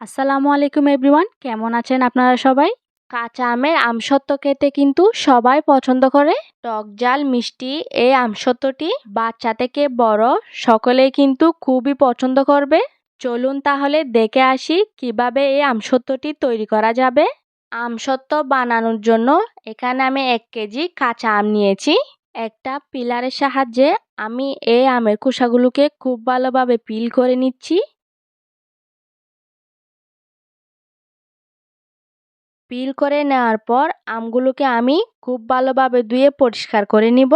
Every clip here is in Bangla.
আসসালামু আলাইকুম এভরিওয়ান, কেমন আছেন আপনারা সবাই? কাঁচা আমের আমসত্ত্ব খেতে কিন্তু সবাই পছন্দ করে। টক ঝাল মিষ্টি এই আমসত্ত্বটি বাচ্চা থেকে বড় সকলেই কিন্তু খুবই পছন্দ করবে। চলুন তাহলে দেখে আসি কিভাবে এই আমসত্ত্বটি তৈরি করা যাবে। আমসত্ত্ব বানানোর জন্য এখানে আমি 1 কেজি কাঁচা আম নিয়েছি। একটা পিলারের সাহায্যে আমি এই আমের খোসাগুলোকে খুব ভালোভাবে পিল করে নিচ্ছি। পিল করে নেওয়ার পর আমগুলোকে আমি খুব ভালোভাবে ধুয়ে পরিষ্কার করে নিব।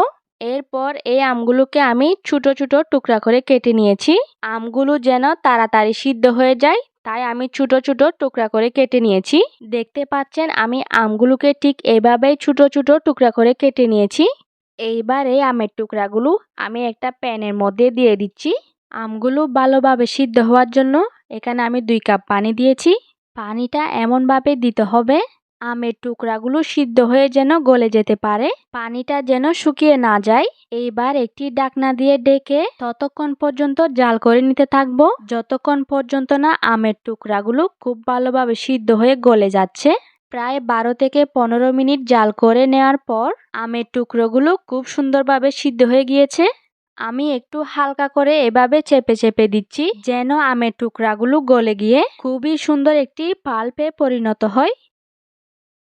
এরপর এই আমগুলোকে আমি ছোট ছোট টুকরা করে কেটে নিয়েছি। আমগুলো যেন তাড়াতাড়ি সিদ্ধ হয়ে যায় তাই আমি ছোট ছোট টুকরা করে কেটে নিয়েছি। দেখতে পাচ্ছেন আমি আমগুলোকে ঠিক এভাবেই ছোট ছোট টুকরা করে কেটে নিয়েছি। এইবার এই আমের টুকরাগুলো আমি একটা প্যানের মধ্যে দিয়ে দিচ্ছি। আমগুলো ভালোভাবে সিদ্ধ হওয়ার জন্য এখানে আমি 2 কাপ পানি দিয়েছি। পানিটা এমনভাবে দিতে হবে আমের টুকরাগুলো সিদ্ধ হয়ে যেন গলে যেতে পারে, পানিটা যেন শুকিয়ে না যায়। এইবার একটি ঢাকনা দিয়ে ডেকে ততক্ষণ পর্যন্ত জাল করে নিতে থাকবো যতক্ষণ পর্যন্ত না আমের টুকরাগুলো খুব ভালোভাবে সিদ্ধ হয়ে গলে যাচ্ছে। প্রায় 12 থেকে 15 মিনিট জাল করে নেওয়ার পর আমের টুকরোগুলো খুব সুন্দরভাবে সিদ্ধ হয়ে গিয়েছে। আমি একটু হালকা করে এভাবে চেপে চেপে দিচ্ছি যেন আমের টুকরাগুলো গলে গিয়ে খুবই সুন্দর একটি পাল্পে পরিণত হয়।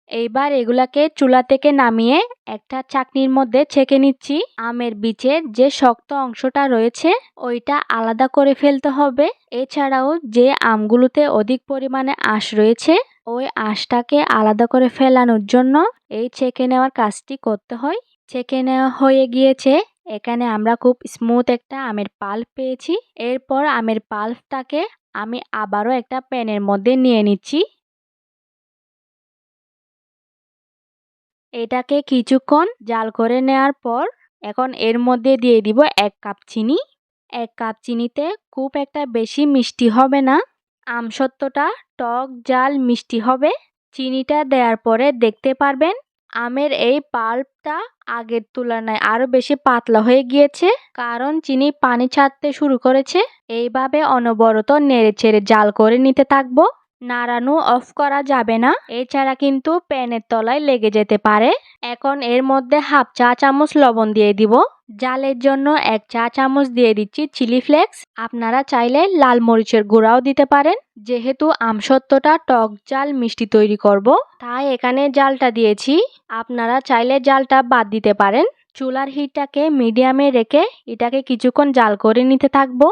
এইবার এগুলাকে চুলা থেকে নামিয়ে একটা চাকনির মধ্যে ছেঁকে নিচ্ছি। আমের বীজের যে শক্ত অংশটা রয়েছে ওইটা আলাদা করে ফেলতে হবে। এছাড়াও যে আমগুলোতে অধিক পরিমাণে আঁশ রয়েছে ওই আঁশটাকে আলাদা করে ফেলানোর জন্য এই ছেঁকে নেওয়ার কাজটি করতে হয়। ছেঁকে নেওয়া হয়ে গিয়েছে। এখানে আমরা খুব স্মুথ একটা আমের পাল্প পেয়েছি। এরপর আমের পাল্পটাকে আমি আবারও একটা প্যানের মধ্যে নিয়ে নিচ্ছি। এটাকে কিছুক্ষণ জাল করে নেওয়ার পর এখন এর মধ্যে দিয়ে দিব 1 কাপ চিনি। 1 কাপ চিনিতে খুব একটা বেশি মিষ্টি হবে না। আমসত্ত্বটা টক ঝাল মিষ্টি হবে। চিনিটা দেওয়ার পরে দেখতে পারবেন আমের এই পাল্পটা আগের তুলনায় আরো বেশি পাতলা হয়ে গিয়েছে, কারণ চিনি পানি ছাড়তে শুরু করেছে। এইভাবে অনবরত নেড়েচেড়ে জাল করে নিতে থাকবো। নাড়ানো অফ করা যাবে না, এছাড়া কিন্তু প্যানের তলায় লেগে যেতে পারে। এখন এর মধ্যে হাফ চা চামচ লবণ দিয়ে দিব। জালের জন্য 1 চা চামচ দিয়ে দিচ্ছি চিলি ফ্লেক্স। আপনারা চাইলে লাল মরিচের গুঁড়াও দিতে পারেন। যেহেতু আমসত্ত্বটা টক ঝাল মিষ্টি তৈরি করব তাই এখানে জালটা দিয়েছি। আপনারা চাইলে জালটা বাদ দিতে পারেন। চুলার হিটটাকে মিডিয়ামে রেখে এটাকে কিছুক্ষণ জাল করে নিতে থাকবো।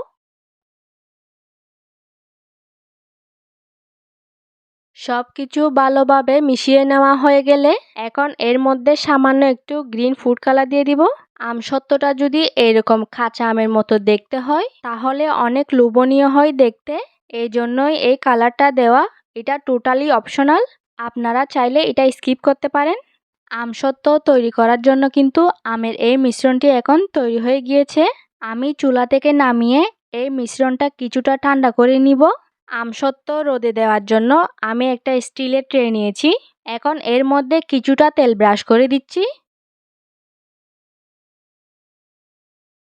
সবকিছু ভালোভাবে মিশিয়ে নেওয়া হয়ে গেলে এখন এর মধ্যে সামান্য একটু গ্রিন ফুড কালার দিয়ে দিব। আমসত্ত্বটা যদি এরকম কাঁচা আমের মতো দেখতে হয় তাহলে অনেক লোভনীয় হয় দেখতে, এই জন্যই এই কালারটা দেওয়া। এটা টোটালি অপশনাল, আপনারা চাইলে এটা স্কিপ করতে পারেন। আমসত্ত্ব তৈরি করার জন্য কিন্তু আমের এই মিশ্রণটি এখন তৈরি হয়ে গিয়েছে। আমি চুলা থেকে নামিয়ে এই মিশ্রণটা কিছুটা ঠান্ডা করে নিব। আমসত্ত্ব রোদে দেওয়ার জন্য আমি একটা স্টিলের ট্রে নিয়েছি। এখন এর মধ্যে কিছুটা তেল ব্রাশ করে দিচ্ছি।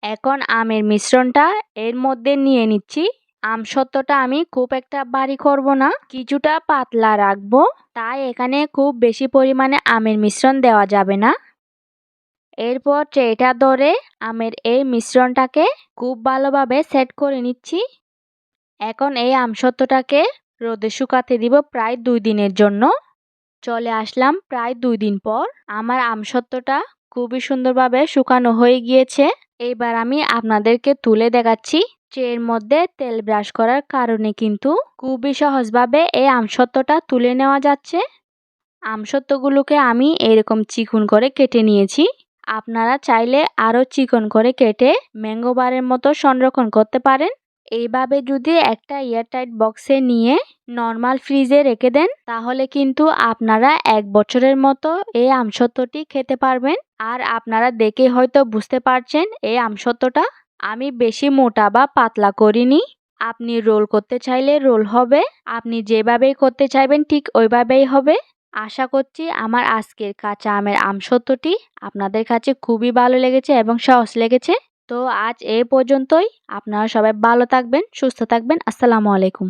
এখন আমের মিশ্রণটা এর মধ্যে নিয়ে নিচ্ছি। আমসত্ত্বটা আমি খুব একটা ভারী করব না, কিছুটা পাতলা রাখবো, তাই এখানে খুব বেশি পরিমাণে আমের মিশ্রণ দেওয়া যাবে না। এরপর ট্রেটা ধরে আমের এই মিশ্রণটাকে খুব ভালোভাবে সেট করে নিচ্ছি। এখন এই আমসত্ত্বটাকে রোদে শুকাতে দিব প্রায় 2 দিনের জন্য। চলে আসলাম প্রায় 2 দিন পর। আমার আমসত্ত্বটা খুবই সুন্দরভাবে শুকানো হয়ে গিয়েছে। এইবার আমি আপনাদেরকে তুলে দেখাচ্ছি। ট্রের মধ্যে তেল ব্রাশ করার কারণে কিন্তু খুবই সহজভাবে এই আমসত্ত্বটা তুলে নেওয়া যাচ্ছে। আমসত্ত্বগুলোকে আমি এরকম চিকন করে কেটে নিয়েছি। আপনারা চাইলে আরও চিকন করে কেটে ম্যাঙ্গো বারের মতো সংরক্ষণ করতে পারেন। এইভাবে যদি একটা এয়ারটাইট বক্সে নিয়ে নর্মাল ফ্রিজে রেখে দেন তাহলে কিন্তু আপনারা 1 বছরের মতো এই আমসত্ত্বটি খেতে পারবেন। আর আপনারা দেখে হয়তো বুঝতে পারছেন এই আমসত্ত্বটা আমি বেশি মোটা বা পাতলা করিনি। আপনি রোল করতে চাইলে রোল হবে, আপনি যেভাবেই করতে চাইবেন ঠিক ওইভাবেই হবে। আশা করছি আমার আজকের কাঁচা আমের আমসত্ত্বটি আপনাদের কাছে খুবই ভালো লেগেছে এবং সহজ লেগেছে। তো আজ এই পর্যন্তই। আপনারা সবাই ভালো থাকবেন, সুস্থ থাকবেন। আসসালামু আলাইকুম।